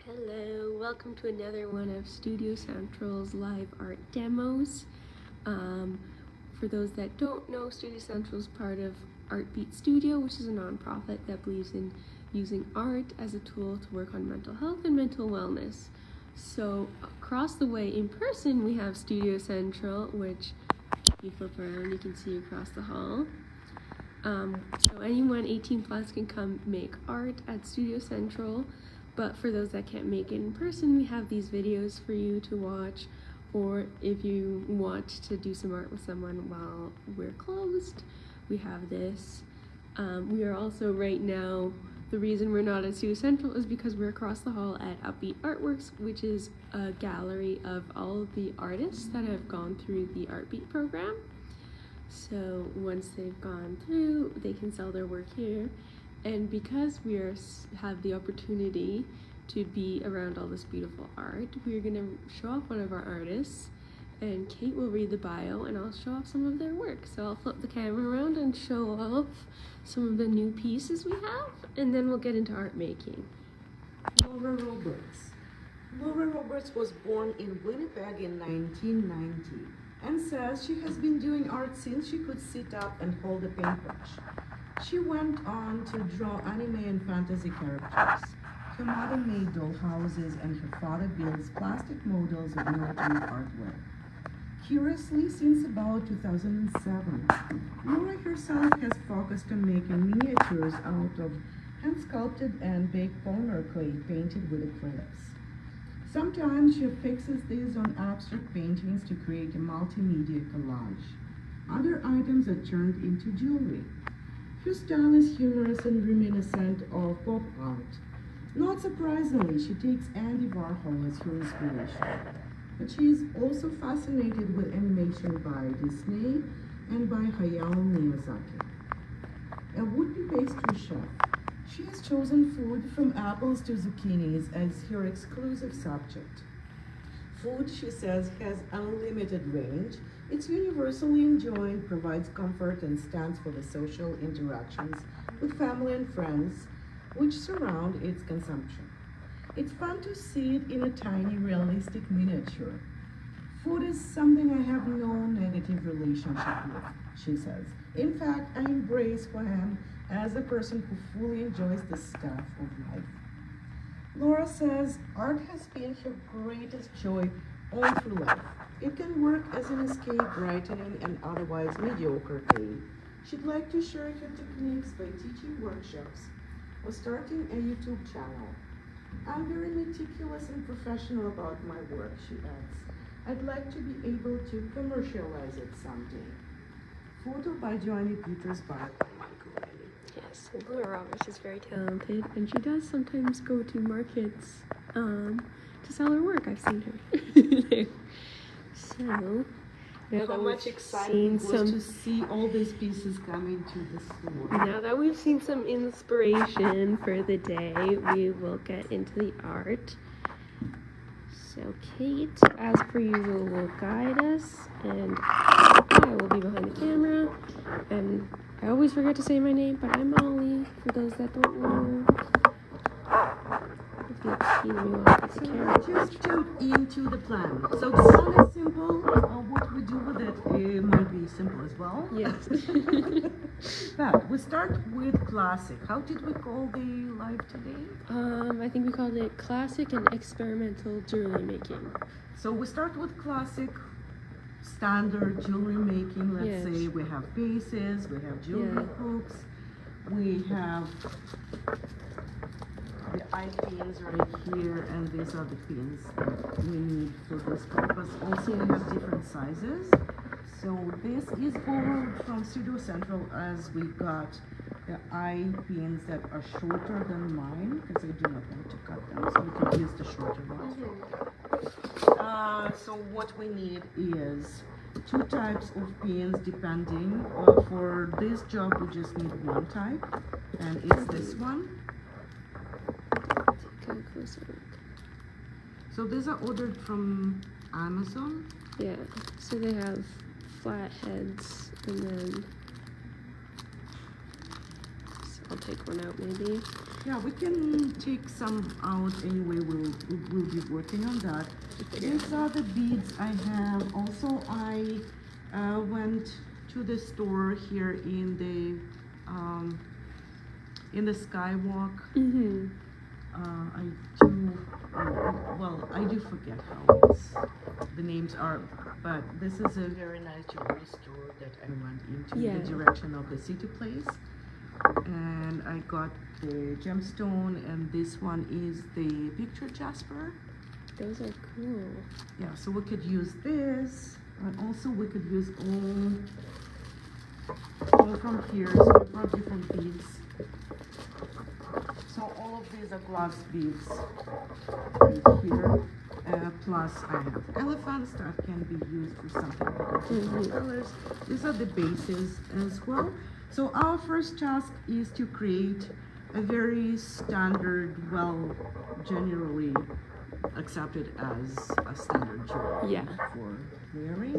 Hello, welcome to another one of Studio Central's live art demos. For those that don't know, Studio Central is part of Artbeat Studio, which is a nonprofit that believes in using art as a tool to work on mental health and mental wellness. So across the way in person, we have Studio Central, which if you flip around, you can see across the hall. So anyone 18 plus can come make art at Studio Central. But for those that can't make it in person, we have these videos for you to watch, or if you want to do some art with someone while we're closed, we have this. We are also right now, the reason we're not at Studio Central is because we're across the hall at Upbeat Artworks, which is a gallery of all of the artists that have gone through the Artbeat program. So once they've gone through, they can sell their work here. And because we have the opportunity to be around all this beautiful art, we're going to show off one of our artists, and Kate will read the bio and I'll show off some of their work. So I'll flip the camera around and show off some of the new pieces we have, and then we'll get into art making. Laura Roberts. Laura Roberts was born in Winnipeg in 1990 and says she has been doing art since she could sit up and hold a paintbrush. She went on to draw anime and fantasy characters. Her mother made doll houses and her father builds plastic models of military artwork. Curiously, since about 2007, Laura herself has focused on making miniatures out of hand-sculpted and baked polymer clay painted with acrylics. Sometimes she fixes these on abstract paintings to create a multimedia collage. Other items are turned into jewelry. Her style is humorous and reminiscent of pop art. Not surprisingly, she takes Andy Warhol as her inspiration. But she is also fascinated with animation by Disney and by Hayao Miyazaki. A would-be pastry chef, she has chosen food from apples to zucchinis as her exclusive subject. Food, she says, has unlimited range. It's universally enjoyed, provides comfort, and stands for the social interactions with family and friends which surround its consumption. It's fun to see it in a tiny, realistic miniature. Food is something I have no negative relationship with, she says. In fact, I embrace who I am as a person who fully enjoys the stuff of life. Laura says art has been her greatest joy all through life. It can work as an escape, brightening an otherwise mediocre day. She'd like to share her techniques by teaching workshops or starting a YouTube channel. I'm very meticulous and professional about my work, she adds. I'd like to be able to commercialize it someday. Photo by Joanny Peters by Yes, Laura Roberts is very talented, and she does sometimes go to markets to sell her work. I've seen her. So, now how much excitement was to see all these pieces coming to the store. Now that we've seen some inspiration for the day, we will get into the art. So Kate, as per usual, will guide us, and I will be behind the camera. And I always forget to say my name, but I'm Ollie, for those that don't know. If you excuse me while I put the camera. Just jump into the plan. So the plan is simple. What we do with it might be simple as well. Yes. But we start with classic. How did we call the live today? I think we called it classic and experimental jewelry making. So we start with classic, standard jewelry making. Let's say we have bases, we have jewelry hooks, we have the eye pins right here, and these are the pins that we need for this purpose. Also, we have different sizes. So this is borrowed from Studio Central, as we got the eye pins that are shorter than mine, because I do not want to cut them, so we can use the shorter ones. So what we need is two types of pins, depending. For this job, we just need one type, and it's this one. Take a closer look. So these are ordered from Amazon. Yeah, so they have flat heads, and then I'll take one out maybe. Yeah, we can take some out anyway. We'll be working on that. These are the beads I have. Also, I went to the store here in the Skywalk. Mm-hmm. I do forget how the names are, but this is a very nice jewelry store that I went into Yeah. the direction of the city place. And I got the gemstone, and this one is the picture jasper. Those are cool. Yeah, so we could use this, and also we could use all from here. So we brought different beads. So all of these are glass beads right here. Plus I have elephants that can be used for something like different colors. These are the bases as well. So our first task is to create a very standard, well, generally accepted as a standard jewelry for wearing.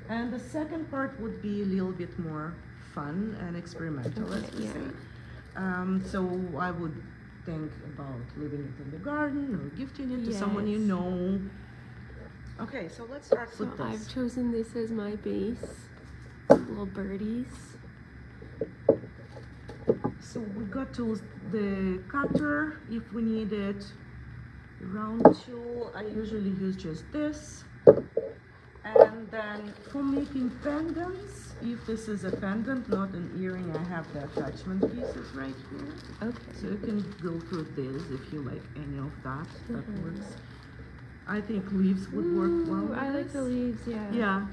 And the second part would be a little bit more fun and experimental, as we say. So I would think about leaving it in the garden or gifting it to someone you know. Okay, so let's start with this. I've chosen this as my base. Little birdies. So we got tools, the cutter if we need it, the round tool, I usually use just this. And then for making pendants, if this is a pendant, not an earring, I have the attachment pieces right here. Okay. So you can go through this if you like any of that. That works. I think leaves would work well with I like the leaves, yeah. Yeah.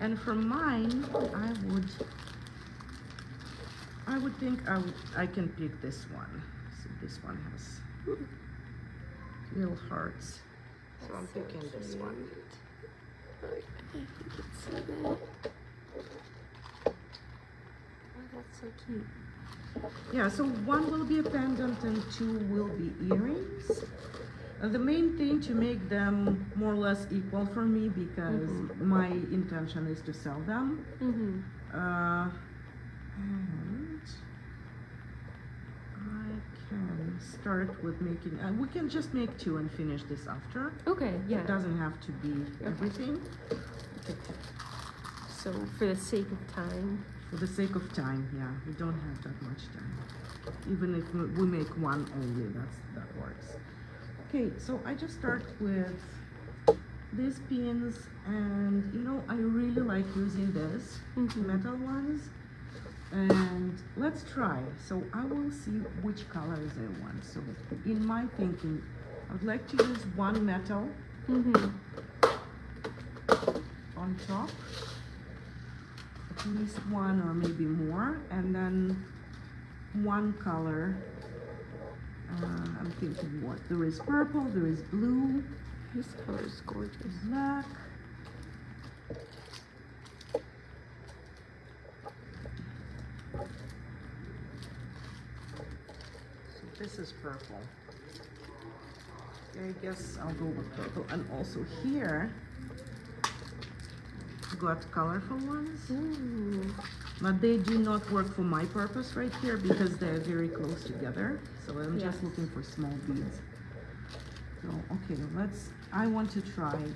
And for mine, I would think I can pick this one. So this one has little hearts. So I'm picking this one. I think it's so good. Oh, that's so cute. Yeah, so one will be a pendant and two will be earrings. The main thing to make them more or less equal for me, because my intention is to sell them. And I can start with making, we can just make two and finish this after. Okay, yeah. It doesn't have to be everything. Okay. So for the sake of time. For the sake of time, yeah, we don't have that much time. Even if we make one only, that works. Okay, so I just start with these pins, and you know, I really like using this metal ones. And let's try. So I will see which colors I want. So in my thinking, I would like to use one metal on top, at least one or maybe more, and then one color. I'm thinking what? There is purple, there is blue. This color is gorgeous. Black. So this is purple. I guess I'll go with purple. And also here, got colorful ones. Ooh. But they do not work for my purpose right here because they're very close together. So I'm just looking for small beads. So, okay, I want to try, which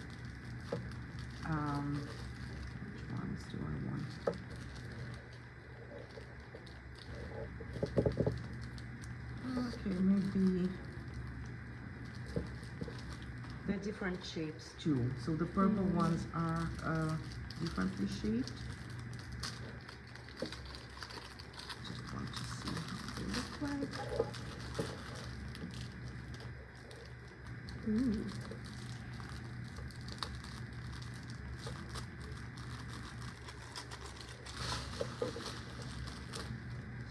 ones do I want? Okay, maybe they're different shapes too. So the purple ones are differently shaped. Just want to see how they look like.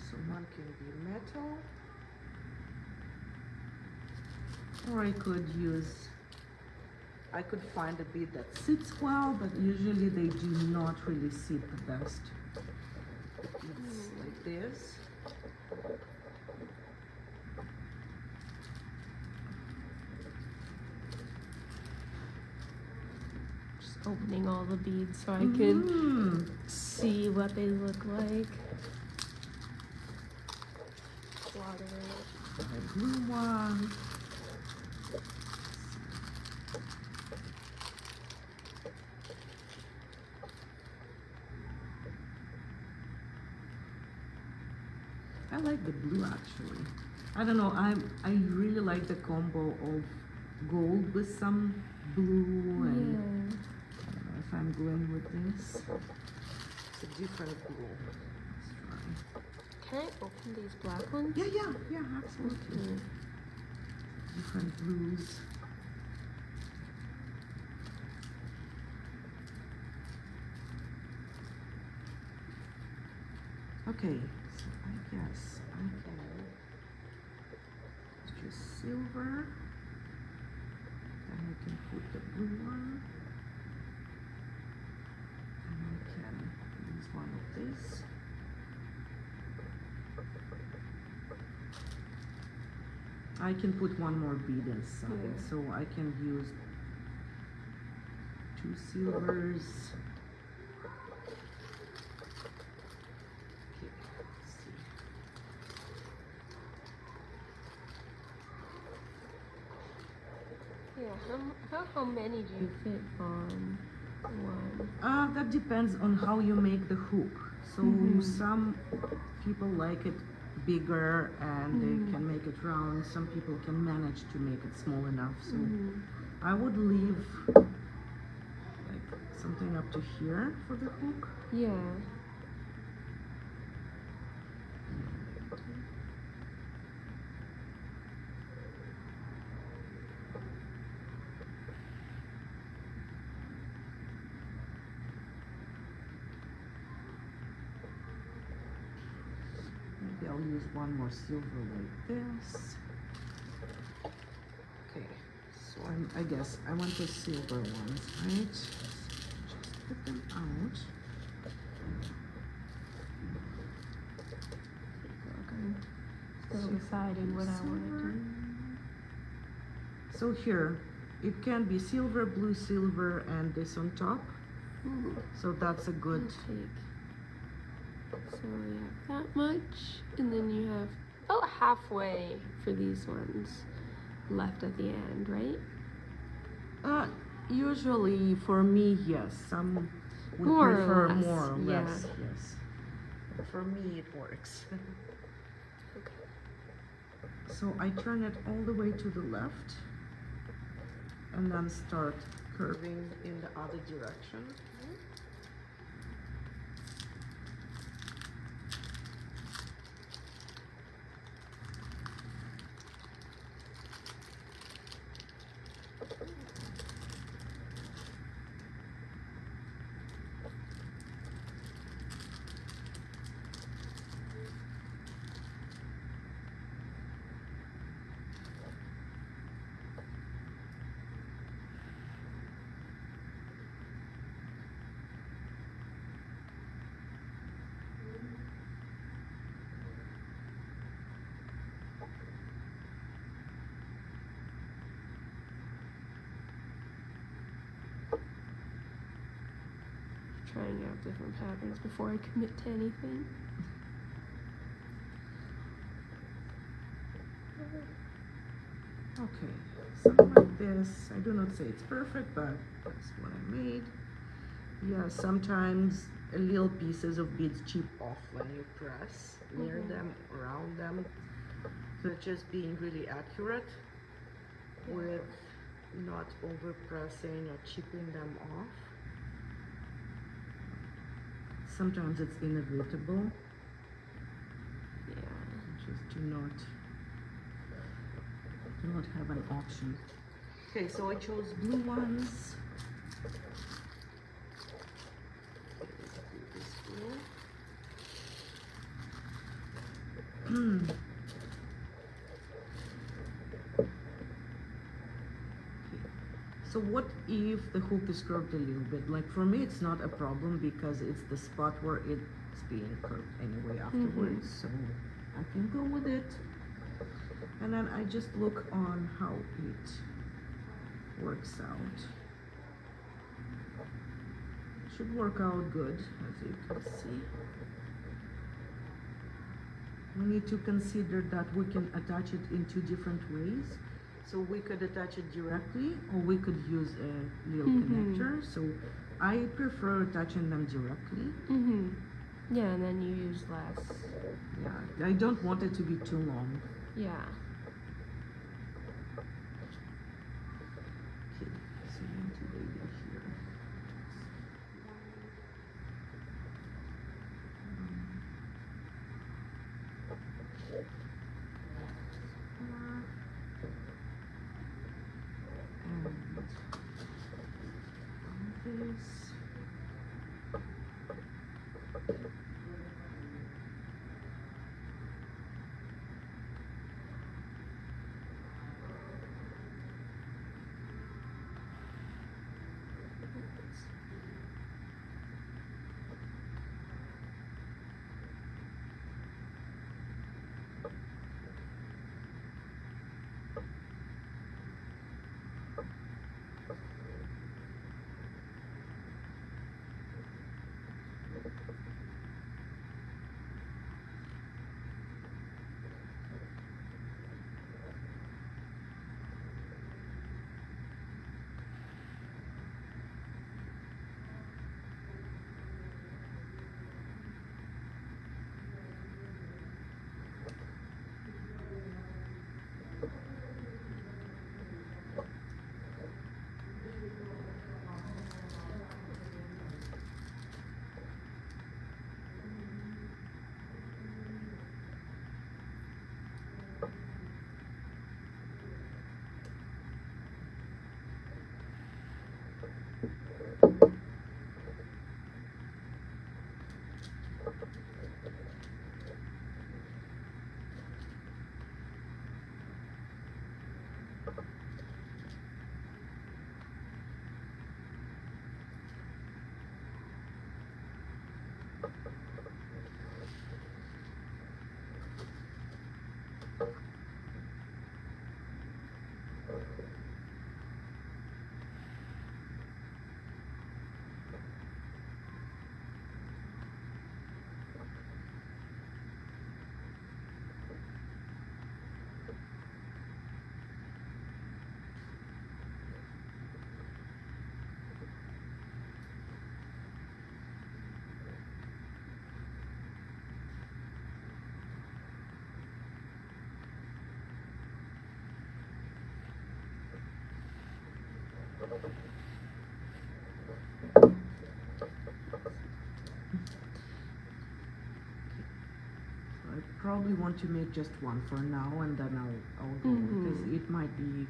So one can be metal, or I could find a bead that sits well, but usually they do not really sit the best. It's like this. Just opening all the beads so I can see what they look like. Water. blue one. I like the blue actually. I don't know, I really like the combo of gold with some blue, and I don't know if I'm going with this. It's a different blue. Let's try. Can I open these black ones? Yeah, absolutely. Okay. Different blues. Okay, so I guess I can just silver. Then I can put the blue one. And I can use one of these. I can put one more bead inside, so I can use 2 silvers. Okay, let's see. Yeah, how many do you fit on one? That depends on how you make the hook. So some people like it bigger and they can make it round. Some people can manage to make it small enough. So I would leave like something up to here for the hook. Yeah. Maybe I'll use one more silver like this. Okay, so I guess I want the silver ones, right? Just put them out. I'm still deciding what I want to do. So here, it can be silver, blue, silver, and this on top. So that's a good. So we have that much, and then you have about halfway for these ones left at the end, right? Usually for me, yes. Some would More prefer or less, more or yeah. less, yes. For me, it works. Okay. So I turn it all the way to the left, and then start curving in the other direction. Trying out different patterns before I commit to anything. Okay, something like this. I do not say it's perfect, but that's what I made. Yeah, sometimes little pieces of beads chip off when you press near them, around them. So just being really accurate with not over pressing or chipping them off. Sometimes it's inevitable. Yeah. Just do not have an option. Okay, so I chose blue ones. So what if the hook is curved a little bit? Like for me, it's not a problem because it's the spot where it's being curved anyway afterwards. So I can go with it. And then I just look on how it works out. It should work out good, as you can see. we need to consider that we can attach it in two different ways. So we could attach it directly, or we could use a little connector. So I prefer attaching them directly. Yeah, and then you use less. Yeah, I don't want it to be too long. Yeah. Okay, so we need to lay it here. And this. I probably want to make just one for now, and then I'll go, because it might be,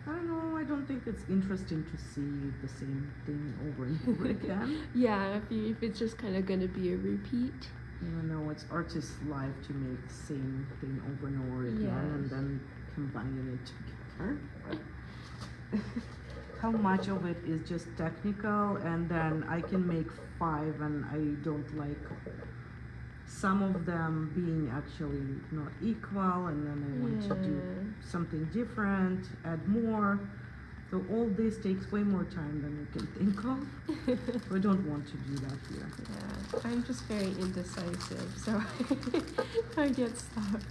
I don't know, I don't think it's interesting to see the same thing over and over again. Yeah, if it's just kind of gonna be a repeat. You know, it's artist's life to make the same thing over and over again, and then combining it together. How much of it is just technical, and then I can make 5 and I don't like some of them being actually not equal, and then I want to do something different, add more. So all this takes way more time than you can think of. So I don't want to do that here. Yeah, I'm just very indecisive, so I get stuck.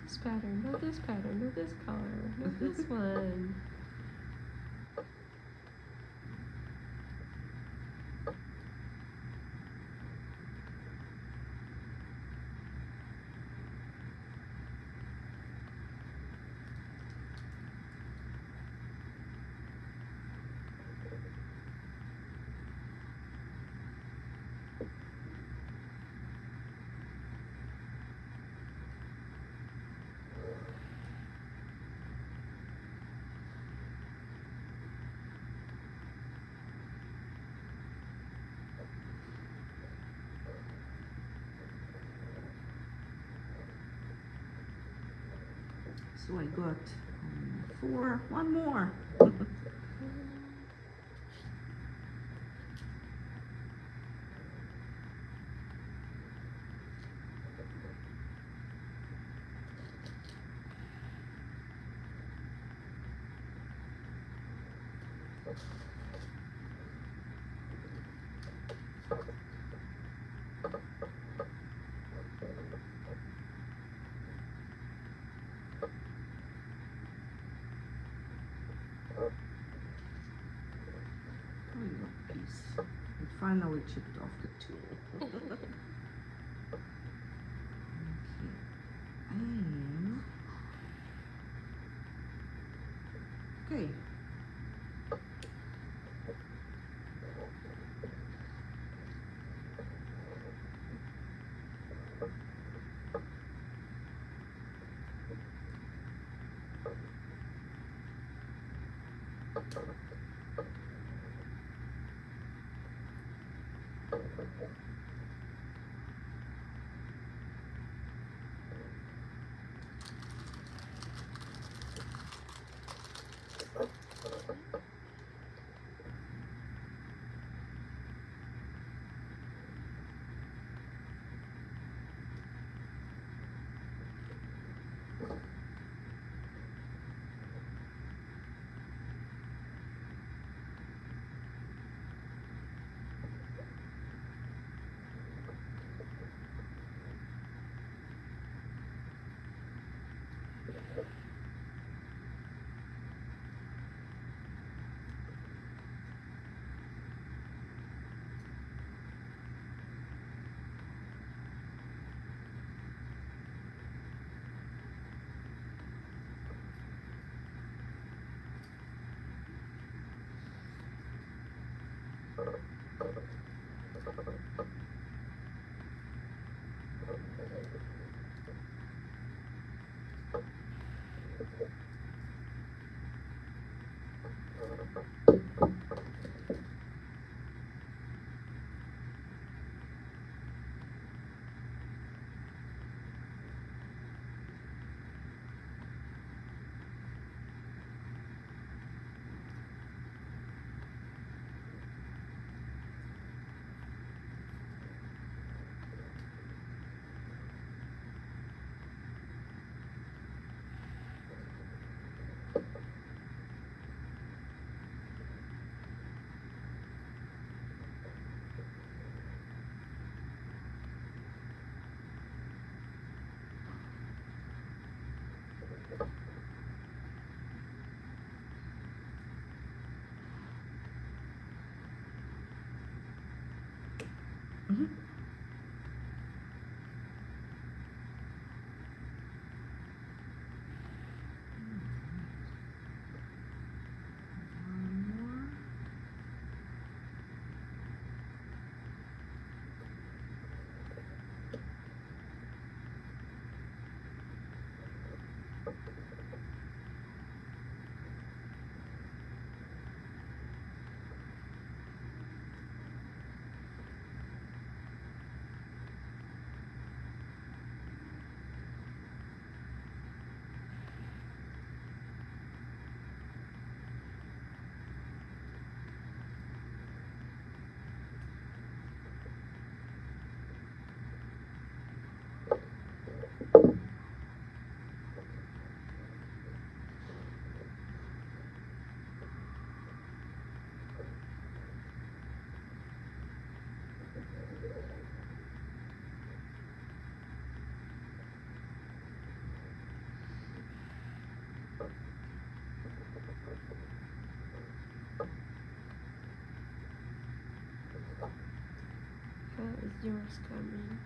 This pattern, not this pattern, not this color, not this one. So I got 4, one more. finally chipped off the tool. Okay. Mm-hmm. How is yours coming?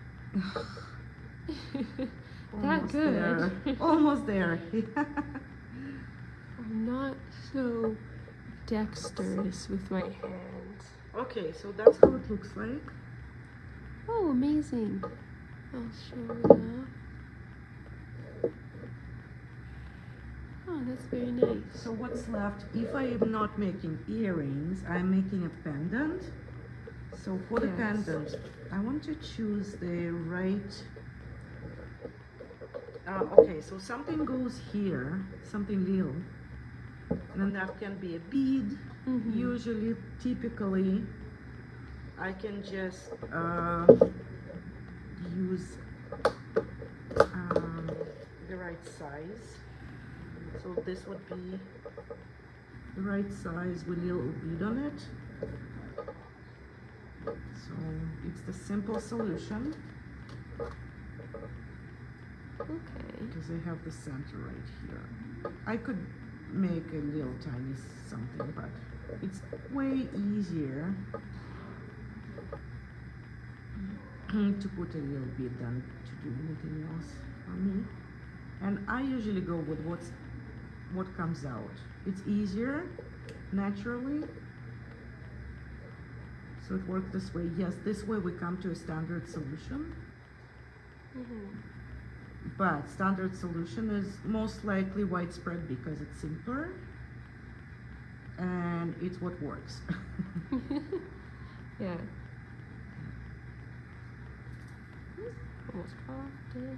That Almost good. there. Almost there. I'm not so dexterous with my hands. Okay, so that's how it looks like. Oh, amazing. I'll show it off. Oh, that's very nice. So what's left? If I am not making earrings, I'm making a pendant. So for the Yes. pendant, I want to choose the right. Okay, so something goes here, something little, and then that can be a bead. Mm-hmm. Usually, typically, I can just use the right size. So this would be the right size with a little bead on it. So it's the simple solution. Okay. Because I have the center right here. I could make a little tiny something, but it's way easier to put a little bit than to do anything else for me. And I usually go with what comes out. It's easier naturally. So it works this way. Yes, this way we come to a standard solution. But standard solution is most likely widespread because it's simpler and it's what works. Yeah. Almost popped it.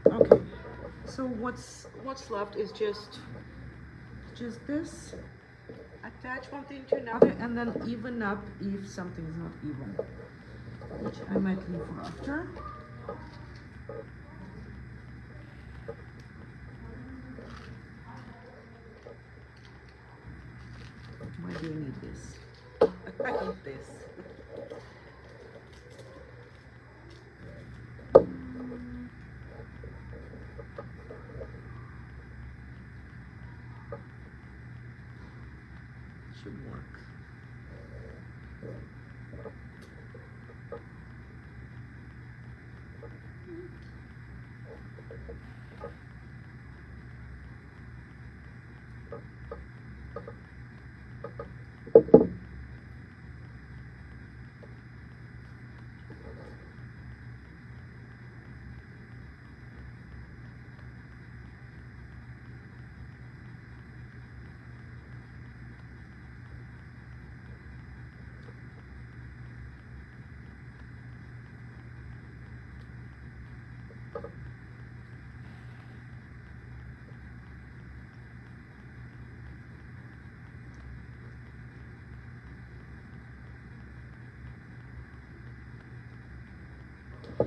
Okay, so what's left is just this. Attach one thing to another and then even up if something is not even, which I might leave for after. Why do you need this? I need this. Should work.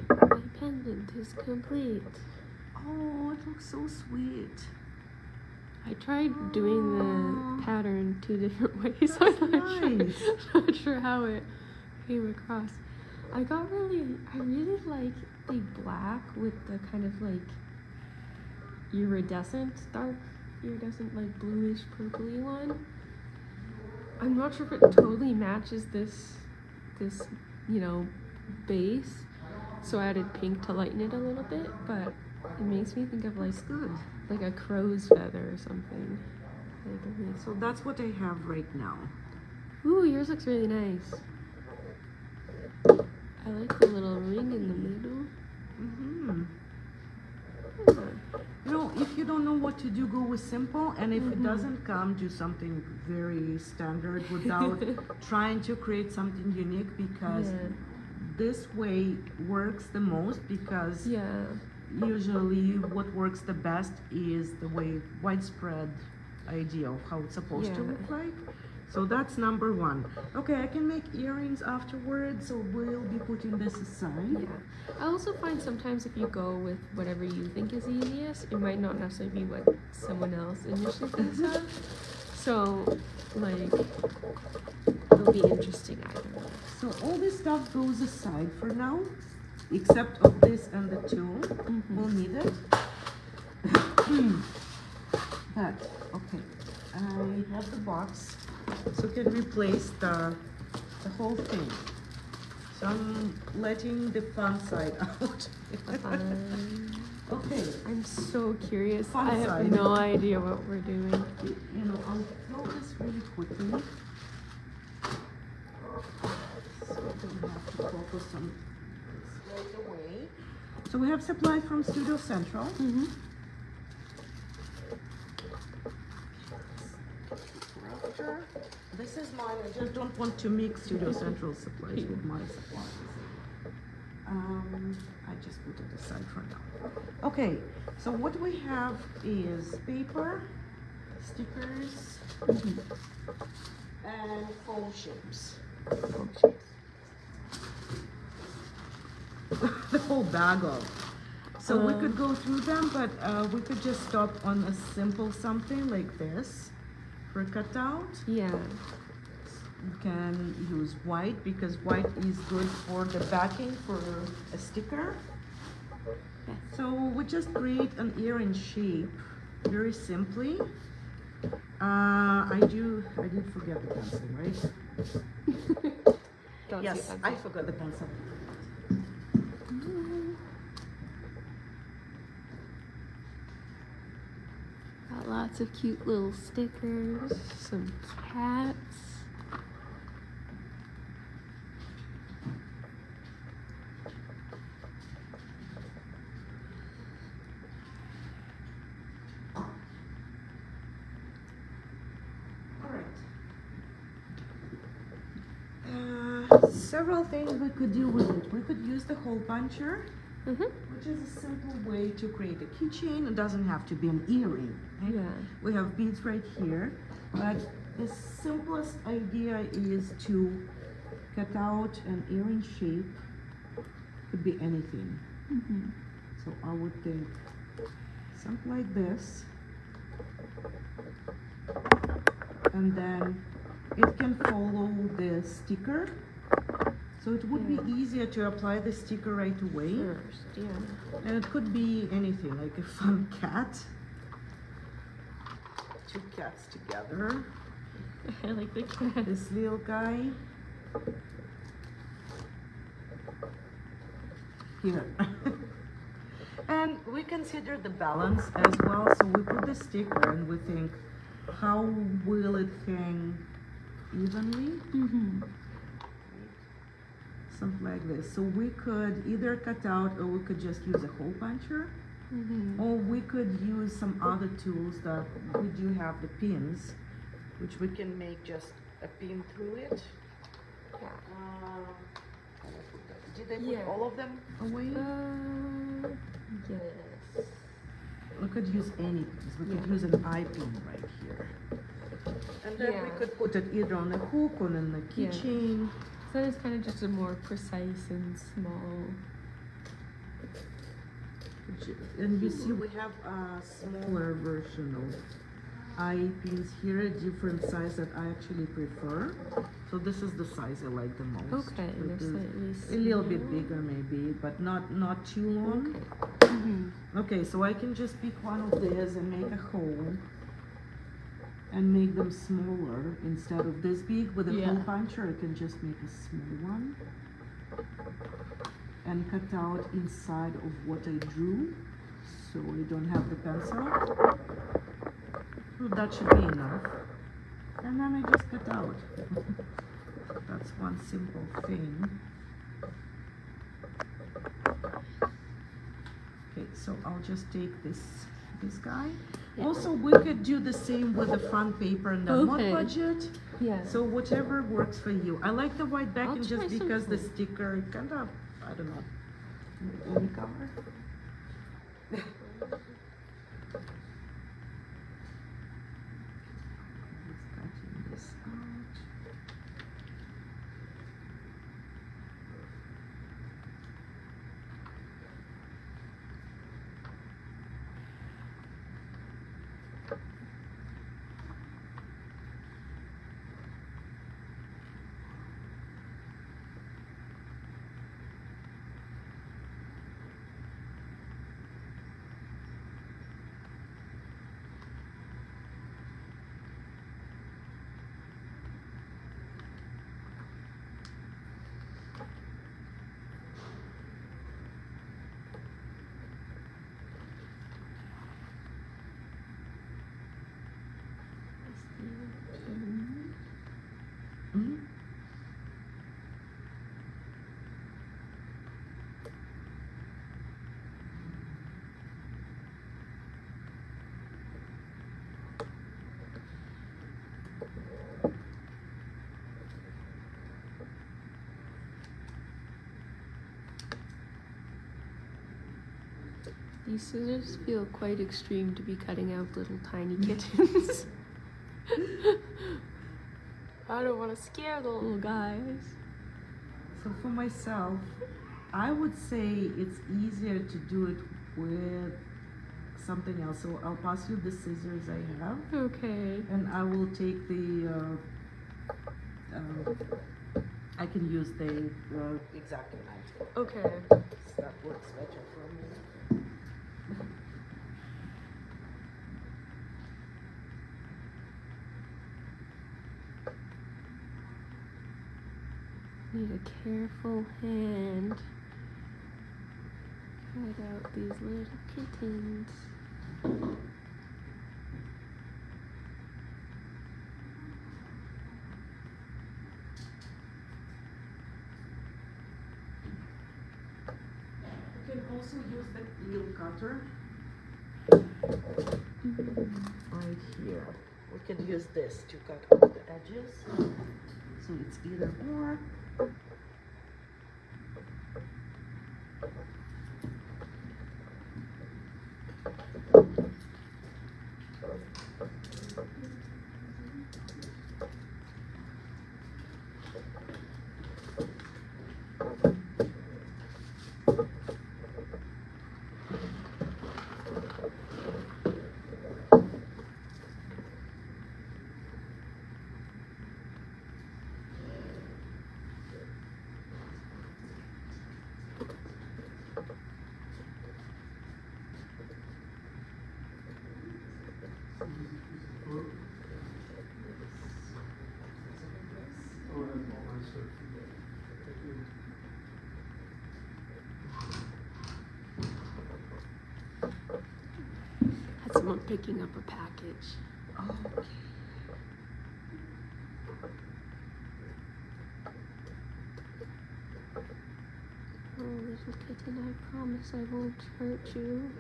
My pendant is complete. Oh, it looks so sweet. I tried doing the pattern 2 different ways. So I'm Nice. not sure how it came across. I really like the black with the kind of like dark iridescent, like bluish purpley one. I'm not sure if it totally matches this, base. So I added pink to lighten it a little bit, but it makes me think of like a crow's feather or something. So that's what I have right now. Ooh, yours looks really nice. I like the little ring in the middle. You know, if you don't know what to do, go with simple, and if it doesn't come, do something very standard without trying to create something unique, because this way works the most, because usually what works the best is the way widespread idea of how it's supposed to look like. So that's number one. Okay, I can make earrings afterwards, so we'll be putting this aside. Yeah. I also find sometimes if you go with whatever you think is easiest, it might not necessarily be what someone else initially thinks of. So, like, it'll be interesting either way. So all this stuff goes aside for now, except of this and the tool. We'll need it. But, okay, I have the box, so can replace the whole thing. So I'm letting the fun side out. Okay. I'm so curious. Fun I have side. no idea what we're doing. You know, I'll throw this really quickly. So we have to focus on this right away. So we have supply from Studio Central. This is mine. I just don't want to mix Studio Central supplies with my supplies. I just put it aside for now. Okay, so what we have is paper, stickers, and foam shapes. The whole bag of. So we could go through them, but we could just stop on a simple something like this for cutout. Yeah. You can use white because white is good for the backing for a sticker. Yes. So we just create an earring shape very simply. I did forget the pencil, right? Don't Yes, see I forgot the pencil. Got lots of cute little stickers, some cats. Several things we could do with it. We could use the hole puncher, Mm-hmm. which is a simple way to create a keychain. It doesn't have to be an earring. Right? Yeah. We have beads right here, but the simplest idea is to cut out an earring shape. Could be anything. Mm-hmm. So I would think something like this, and then it can follow the sticker. So it would be easier to apply the sticker right away. First, yeah. And it could be anything, like a fun cat. Two cats together. I like the cat. This little guy. Here. And we consider the balance as well. So we put the sticker and we think, how will it hang evenly? Mm-hmm. Something like this. So we could either cut out, or we could just use a hole puncher, Mm-hmm. or we could use some other tools that we do have the pins, which we can make just a pin through it. Yeah. Did I put Yeah. all of them away? Yes. We could use any pins. We could Yeah. use an eye pin right here. And then we Yeah. could put it either on a hook or on a Yeah. keychain. So it's kind of just a more precise and small. And you see we have a smaller version of eye pins here, a different size that I actually prefer. So this is the size I like the most. Okay, It they're is slightly a little bit small. bigger maybe, but not too long. Okay. Mm-hmm. Okay, so I can just pick one of these and make a hole and make them smaller instead of this big. With a hole Yeah. puncher, I can just make a small one and cut out inside of what I drew, so I don't have the pencil. Well, that should be enough. And then I just cut out. That's one simple thing. Okay, so I'll just take this guy. Yeah. Also, we could do the same with the front paper and then Okay. what budget. Yeah. So whatever works for you. I like the white backing I'll just try some because the foam. sticker kind of, I don't know, any color. Cutting this out. These scissors feel quite extreme to be cutting out little tiny kittens. I don't want to scare the little guys. So for myself, I would say it's easier to do it with something else. So I'll pass you the scissors I have, Okay. and I will take the, I can use the exacto knife. Okay. That works better for me. Need a careful hand. Cut out these little kittens. You can also use the little cutter right here. We can use this to cut off the edges. So it's either or. Had someone picking up a package. Okay. Oh, little kitten, I promise I won't hurt you.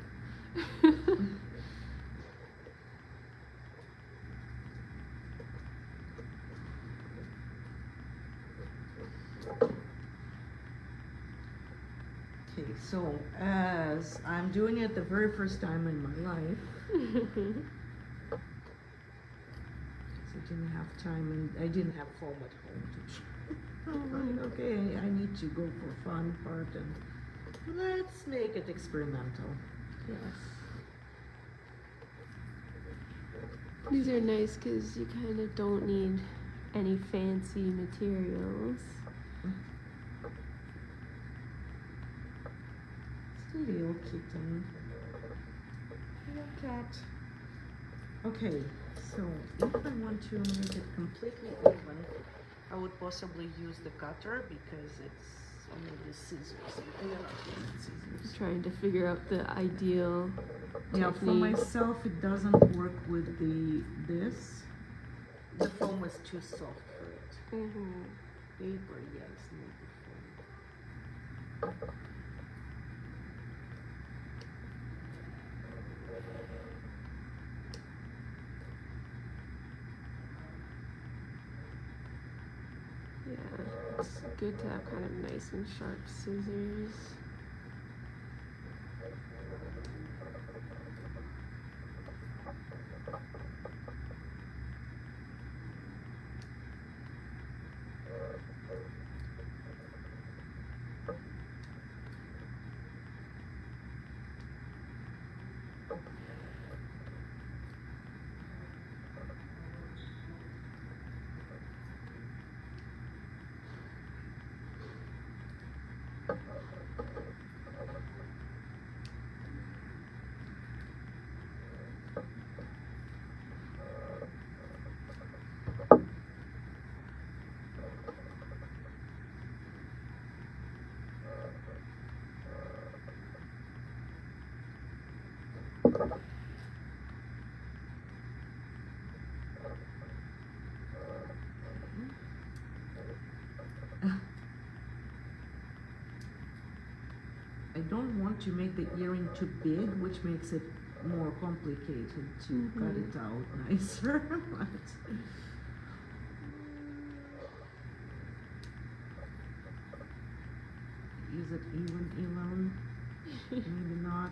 Okay, so as I'm doing it the very first time in my life, so I didn't have time and I didn't have foam at home to Alright, okay, I need to go for fun part and let's make it experimental. Yes. These are nice because you kind of don't need any fancy materials. It's a little kitten. Little cat. Okay, so if I want to make it completely open, I would possibly use the cutter because it's only the scissors. We are not using scissors. Trying to figure out the ideal Yeah, for technique. myself, it doesn't work with this. The foam is too soft for it. Paper, yes, not the foam. Yeah, it's good to have kind of nice and sharp scissors. I don't want to make the earring too big, which makes it more complicated to cut it out nicer. But is it even? Maybe not.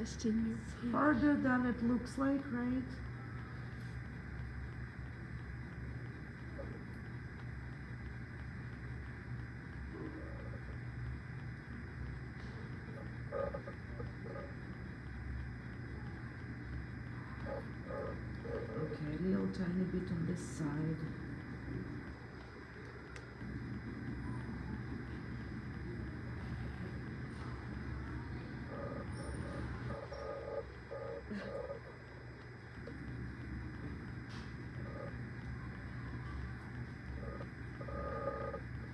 nest in your pants. Harder than it looks like, right? Okay, a little tiny bit on this side.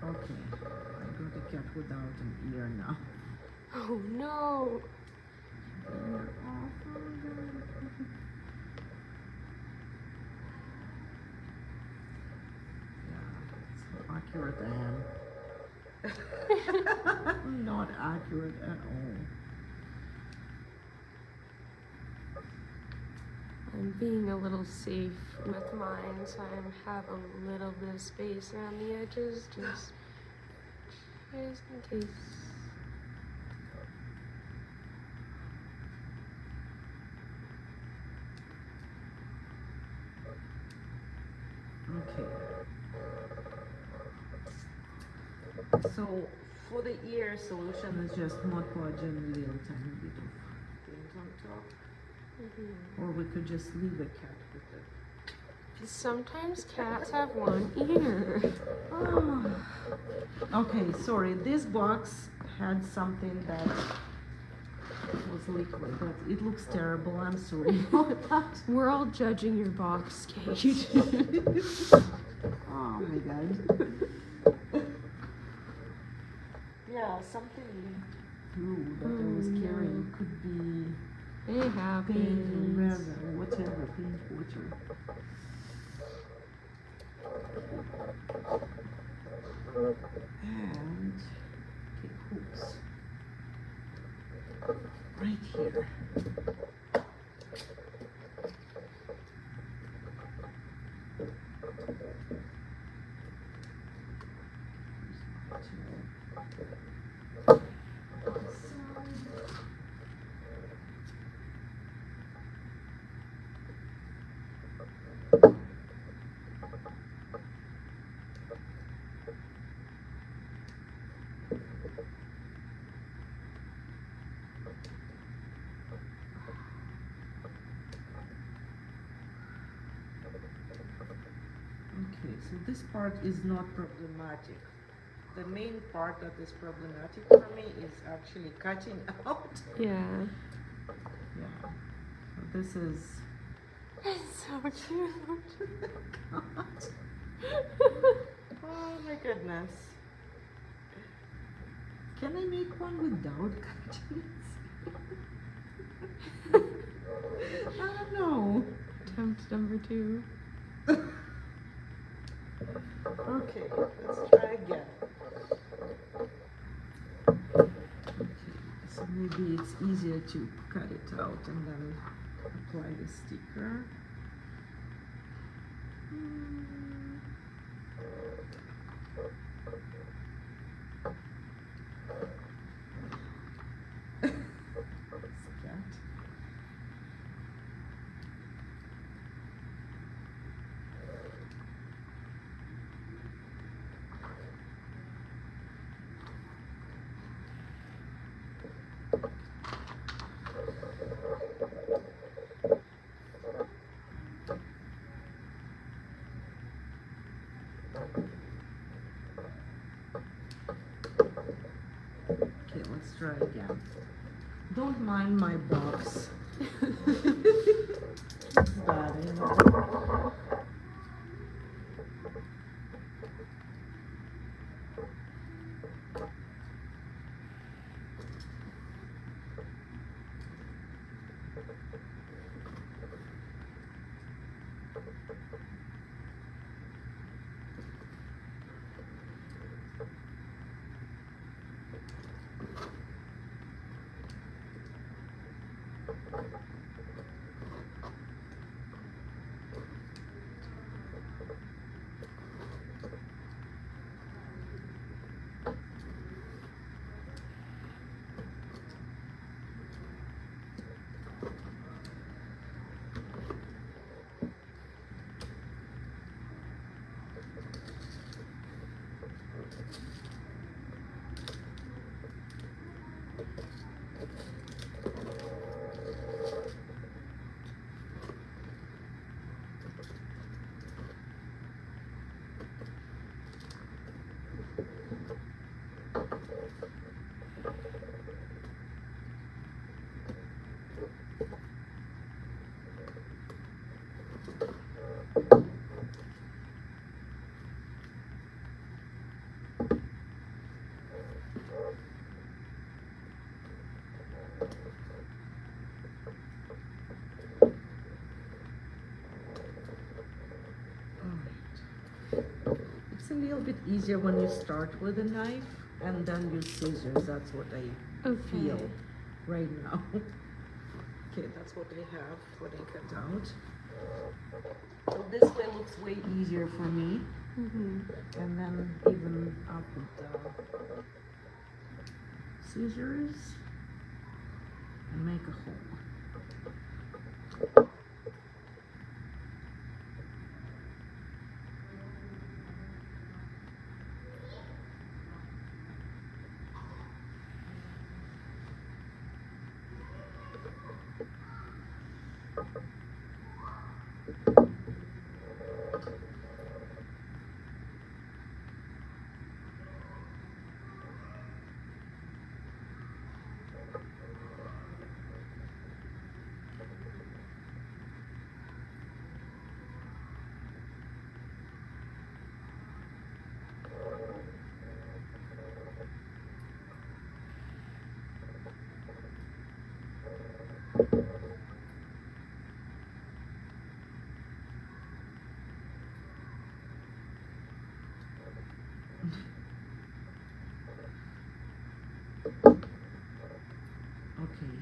Okay, I got a cat without an ear now. Oh no! Ear off. Yeah, how accurate I am. Not accurate at all. I'm being a little safe with mine, so I have a little bit of space around the edges, just in case. Okay. So for the ear solution is just Mod Podge and a little tiny bit of things on top. Or we could just leave the cat with it. Sometimes cats have one ear. Oh. Okay, sorry. This box had something that was liquid, but it looks terrible. I'm sorry about that. We're all judging your box, Kate. Oh my god. Yeah, something blue that I was carrying could be It paint or happens. resin, whatever, paint water. And okay, hooks right here. Okay, so this part is not problematic. The main part that is problematic for me is actually cutting out. Yeah. Yeah. So this is It's so cute. oh my goodness. Can I make one without cutting it? I don't know. Attempt number 2. Okay, let's try again. Okay, so maybe it's easier to cut it out and then apply the sticker. Scat. Okay, let's try again. Don't mind my box. It's bad, I know. little bit easier when you start with a knife and then use scissors. That's what I feel right now. Okay, that's what I have, what I cut out. So this way looks way easier for me. And then even up with the scissors and make a hole. Okay,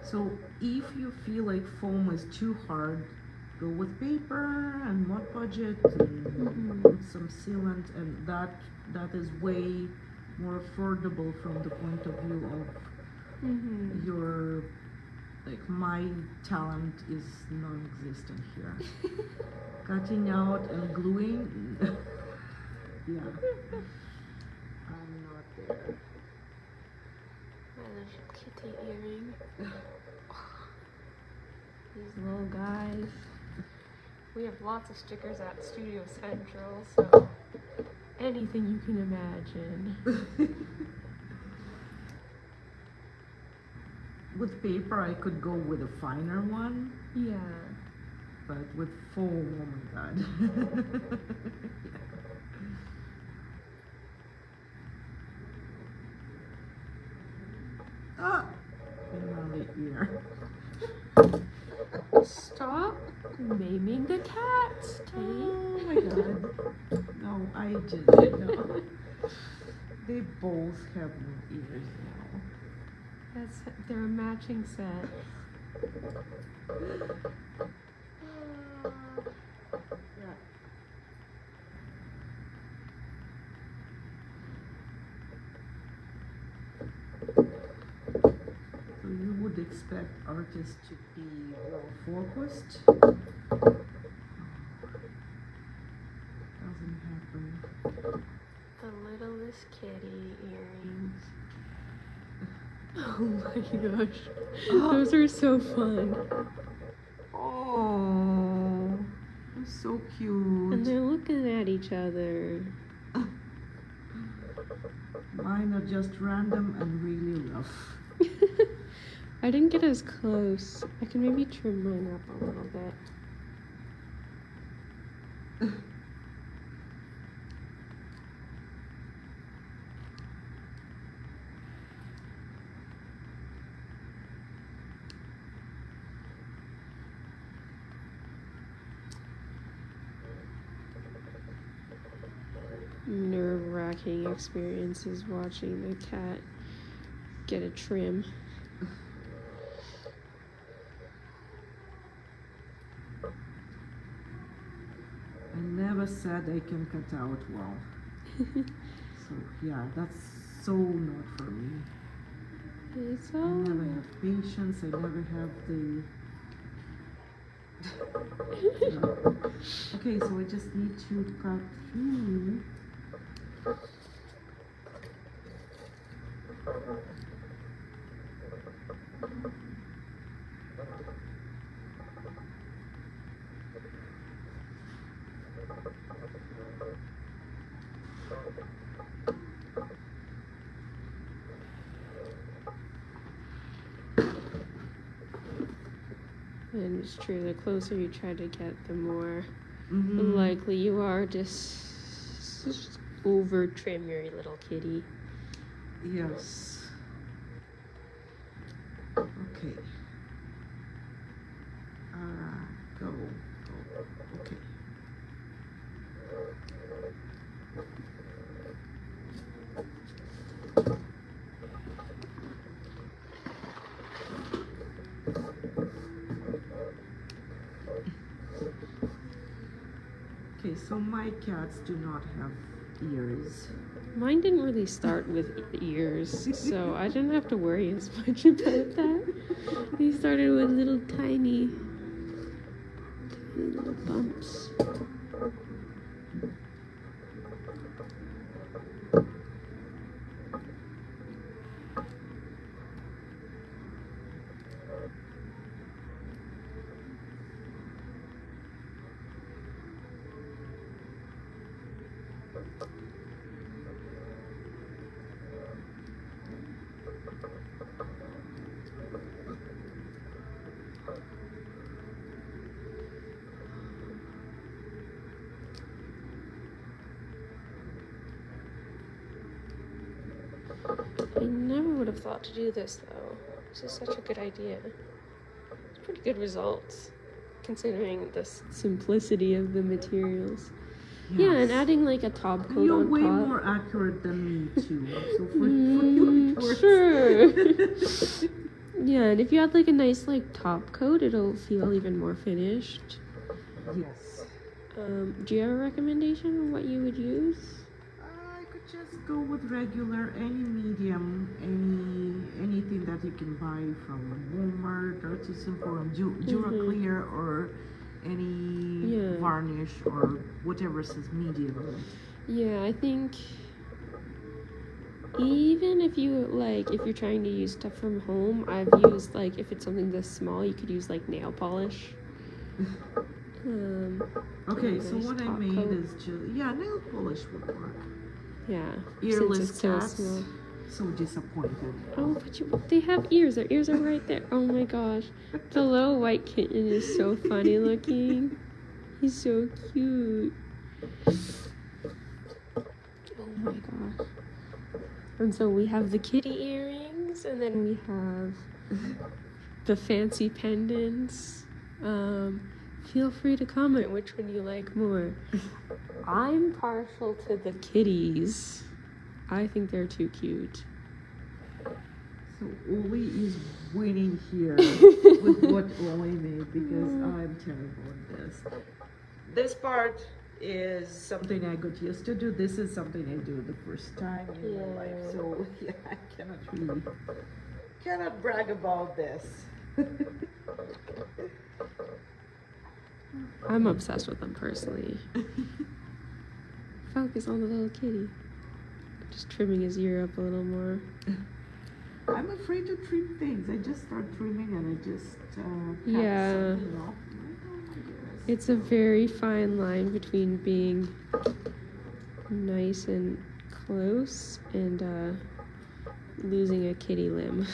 so if you feel like foam is too hard, go with paper and Mod Podget and put some sealant, and that is way more affordable from the point of view of your, like, my talent is non-existent here. Cutting out and gluing, yeah, I'm not there. I love your kitty earring. These little guys. We have lots of stickers at Studio Central, so anything you can imagine. With paper, I could go with a finer one. Yeah. But with foam, oh my god. Ah! Around the ear. Stop maiming the cats, Kate. Oh my god. No, I didn't. No. They both have no ears now. They're a matching set. Yeah. So you would expect artists to be well focused. Doesn't happen. The littlest kitty earrings. Oh my gosh. Those are so fun. Oh, that's so cute. And they're looking at each other. Mine are just random and really rough. I didn't get as close. I can maybe trim mine up a little bit. Nerve-wracking experiences watching the cat get a trim. I never said I can cut out well. So yeah, that's so not for me. It's I all never have patience, I never have the... No. Okay, so I just need to cut through. And it's true, the closer you try to get, the more Mm-hmm. likely you are to just over trim your little kitty. Yes. Okay. Go. Okay. So my cats do not have ears. Mine didn't really start with ears, so I didn't have to worry as much about that. They started with little tiny little bumps. I never would have thought to do this though. This is such a good idea. It's pretty good results considering the simplicity of the materials. Yeah, and adding like a top coat You're on way top. more accurate than me too. So for you it works. Sure. Yeah, and if you add like a nice like top coat, it'll feel even more finished. Yes. Do you have a recommendation on what you would use? I could just go with regular, any medium, anything that you can buy from Walmart or to simple Jewellery or any varnish or whatever says medium. Yeah, I think even if you're trying to use stuff from home, I've used like if it's something this small, you could use like nail polish. Okay, so what I made is just nail polish would work. Yeah, Earless since it's so cats. small. So disappointed. Oh, but they have ears. Their ears are right there. Oh my gosh, the little white kitten is so funny looking. He's so cute. Oh my gosh. And so we have the kitty earrings, and then we have the fancy pendants. Feel free to comment which one you like more. I'm partial to the kitties. I think they're too cute. So Oli is winning here with what Oli made because I'm terrible at this. This part is something I got used to do. This is something I do the first time in my life. So yeah, I cannot brag about this. I'm obsessed with them personally. Focus on the little kitty. Just trimming his ear up a little more. I'm afraid to trim things. I just start trimming and I just yeah. something off. It's a very fine line between being nice and close and losing a kitty limb.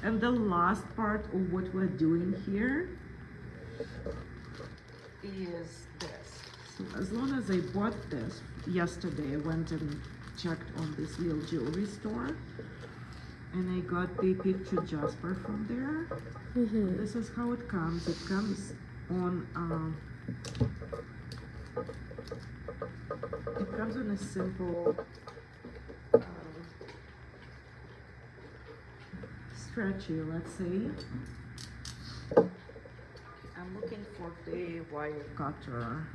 And the last part of what we're doing here is this. So as long as I bought this yesterday, I went and checked on this little jewelry store and I got the picture jasper from there. This is how it comes. It comes on a simple stretchy, let's say. I'm looking for the wire cutter.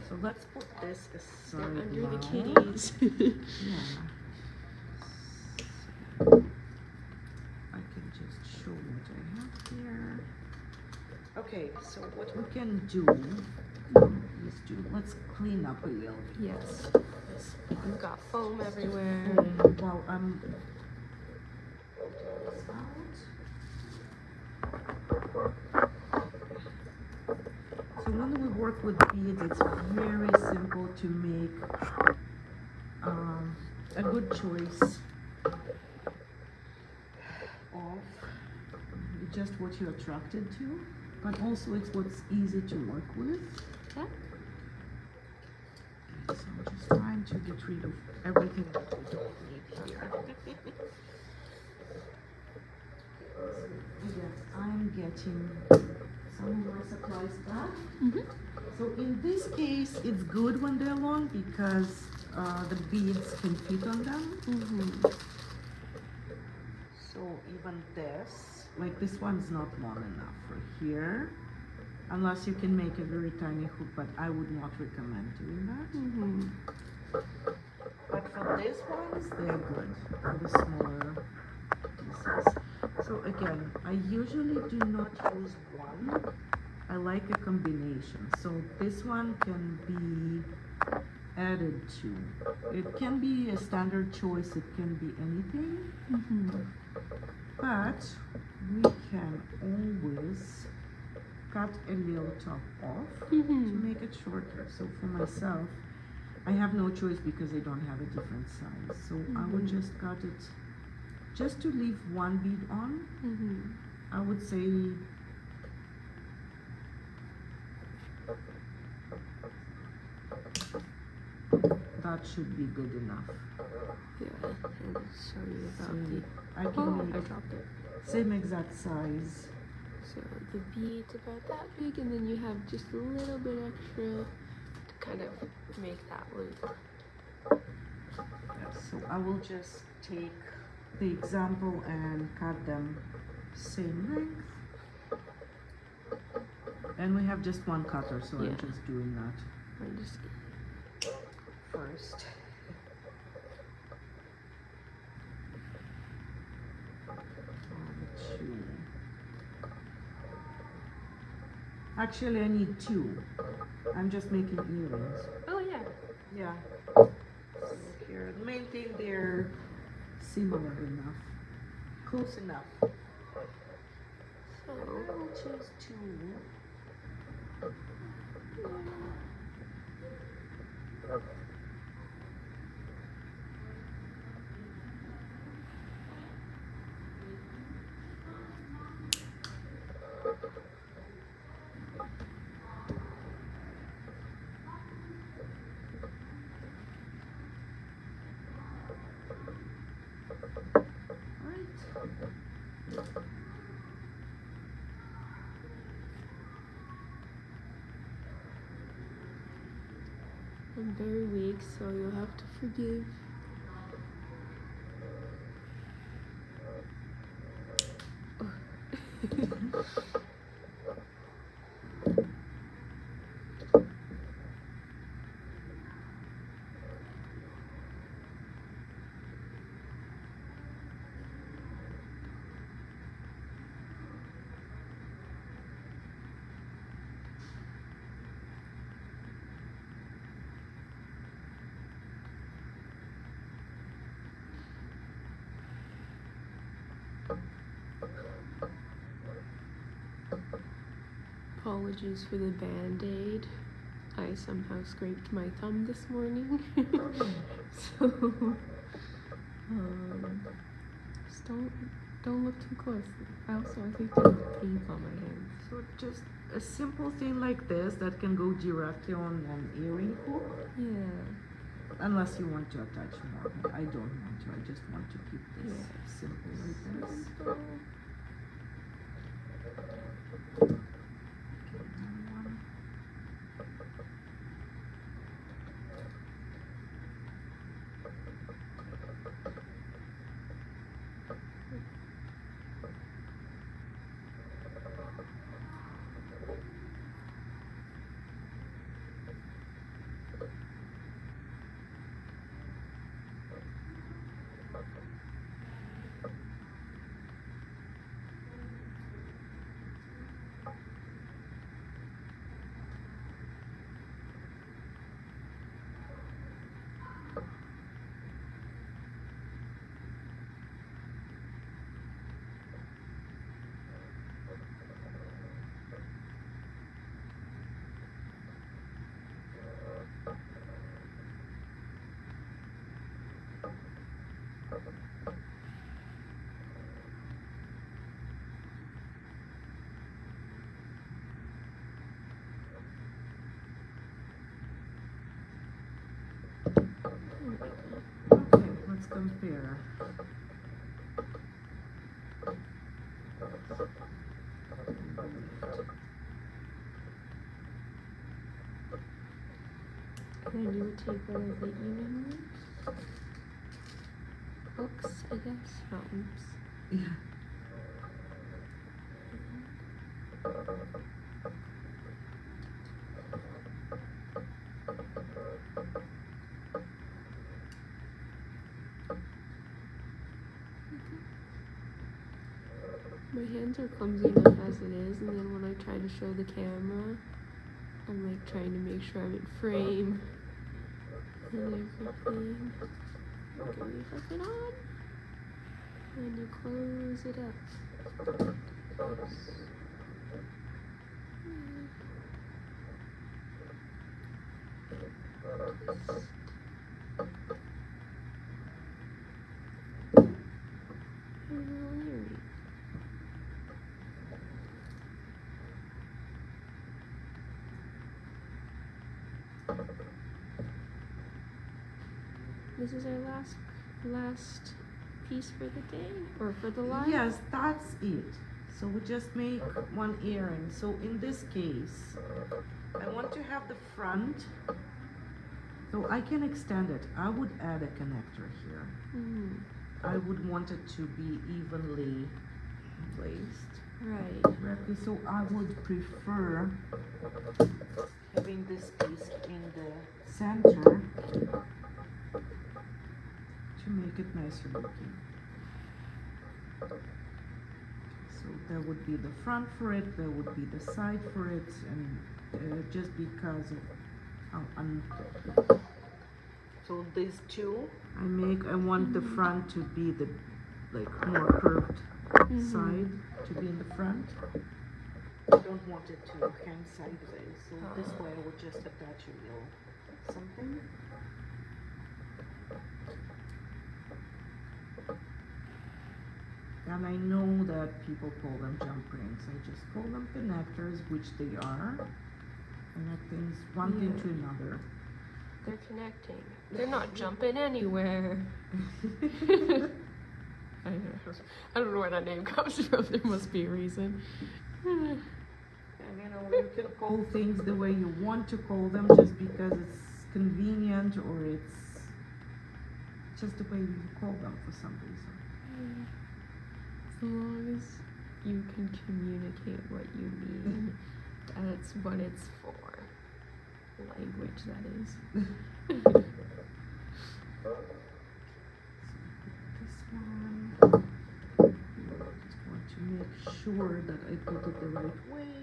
So let's put this aside Under the now. kitties. Yeah. So I can just show what I have here. Okay, so what we can do is let's clean up a little bit. Yes. We've got foam everywhere. While I'm so when we work with beads, it's very simple to make a good choice of just what you're attracted to, but also it's what's easy to work with. Yeah. So I'm just trying to get rid of everything that we don't need here. Yes, I'm getting some of my supplies back. So in this case, it's good when they're long because the beads can fit on them. So even this, like this one's not long enough for here. unless you can make a very tiny hook, but I would not recommend doing that. Mm-hmm. But for these ones, they're good for the smaller pieces. So again, I usually do not use one. I like a combination. So this one can be added to. It can be a standard choice, it can be anything, Mm-hmm. but we can always cut a little top off to Mm-hmm. make it shorter. So for myself, I have no choice because I don't have a different size. So I would Mhm. just cut it just to leave one bead on. Mm-hmm. I would say that should be good enough. Yeah, and show you about So the. I can Oh, I make dropped it. same exact size. So the bead's about that big, and then you have just a little bit extra to kind of make that loop. So I will just take the example and cut them same length. And we have just one cutter, so Yeah. I'm just doing that I'm just. first. Two. Actually, I need two. I'm just making earrings. Oh yeah. Yeah. So here, the main thing, they're similar enough, close enough. So. I will choose two. I'm very weak, so you'll have to forgive. Apologies for the band-aid. I somehow scraped my thumb this morning. So just don't look too close. I think there's paint on my hands. So just a simple thing like this that can go directly on an earring hook, Yeah. unless you want to attach more. I don't want to. I just want to keep this Yeah. simple like this. Simple. Okay, let's compare. And then you would take one of the evening hooks, I guess. Fountains. Yeah. My hands are clumsy enough as it is, and then when I try to show the camera, I'm like trying to make sure I'm in frame and everything. Okay, you hook it on, and you close it up. This is our last piece for the day, or for the live? Yes, that's it. So we just make one earring. So in this case, I want to have the front, so I can extend it. I would add a connector here. I would want it to be evenly placed. Right. Correctly. So I would prefer having this piece in the center to make it nicer looking. So that would be the front for it, that would be the side for it, and just because of how so these two I want the front to be the more curved side to be in the front. I don't want it to hang sideways, so this way I would just attach a little something. And I know that people call them jump rings. I just call them connectors, which they are. Connecting one thing to another. They're connecting. They're not jumping anywhere. I don't know where that name comes from. There must be a reason. And you can call things the way you want to call them, just because it's convenient, or it's just the way you call them for some reason. As long as you can communicate what you mean, that's what it's for. Language, that is. This one. Just want to make sure that I put it the right way.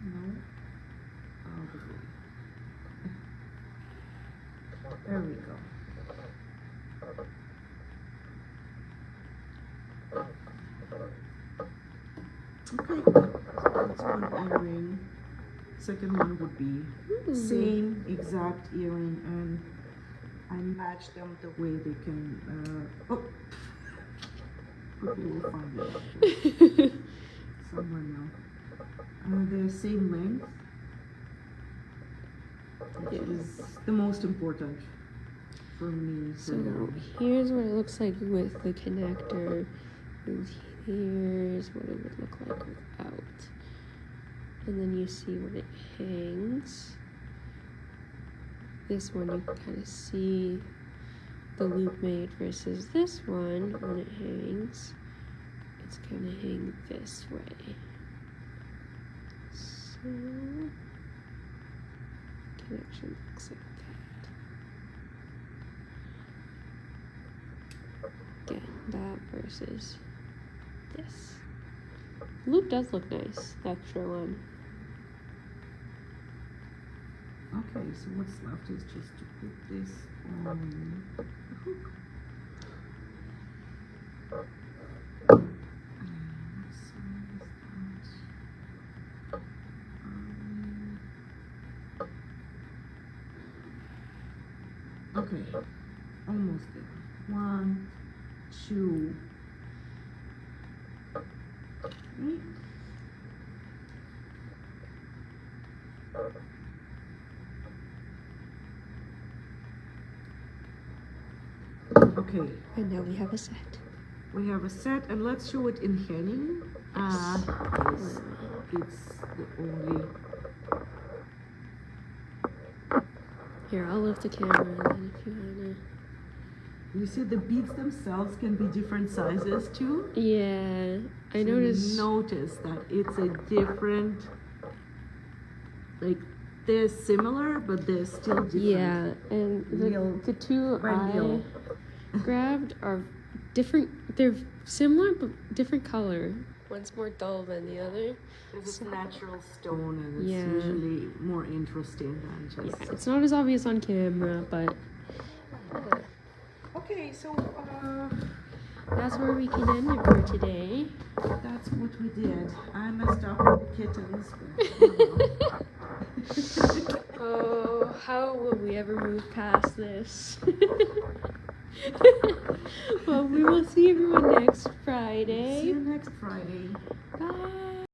No. All the way. There we go. Okay, that's one earring. Second one would be same exact earring, and I match them the way they can. Okay, we'll find it actually. Somewhere now. The same length, which is the most important for me. So here's what it looks like with the connector, and here's what it would look like without. And then you see when it hangs. This one you can kind of see the loop made versus this one when it hangs. It's gonna hang this way. So connection looks like that. Again, that versus this. Loop does look nice, the extra one. Okay, so what's left is just to put this on the hook. What side is that? Okay, almost there. 1, 2, 3. Okay. And now we have a set. We have a set, and let's show it in hanging. It's the only. Here, I'll lift the camera, and then if you wanna. You see, the beads themselves can be different sizes too. Yeah, I So noticed. Notice that it's a different, like They're similar, but they're still different. Yeah, and Real the two by I real. grabbed are different. They're similar but different color. One's more dull than the other. It's a natural stone, and it's Yeah. usually more interesting than just. Yeah, it's not as obvious on camera, but Okay, so that's where we can end it for today. that's what we did. I messed up with the kittens, but Oh, how will we ever move past this? Well, we will see everyone next see Friday. you next Friday. Bye.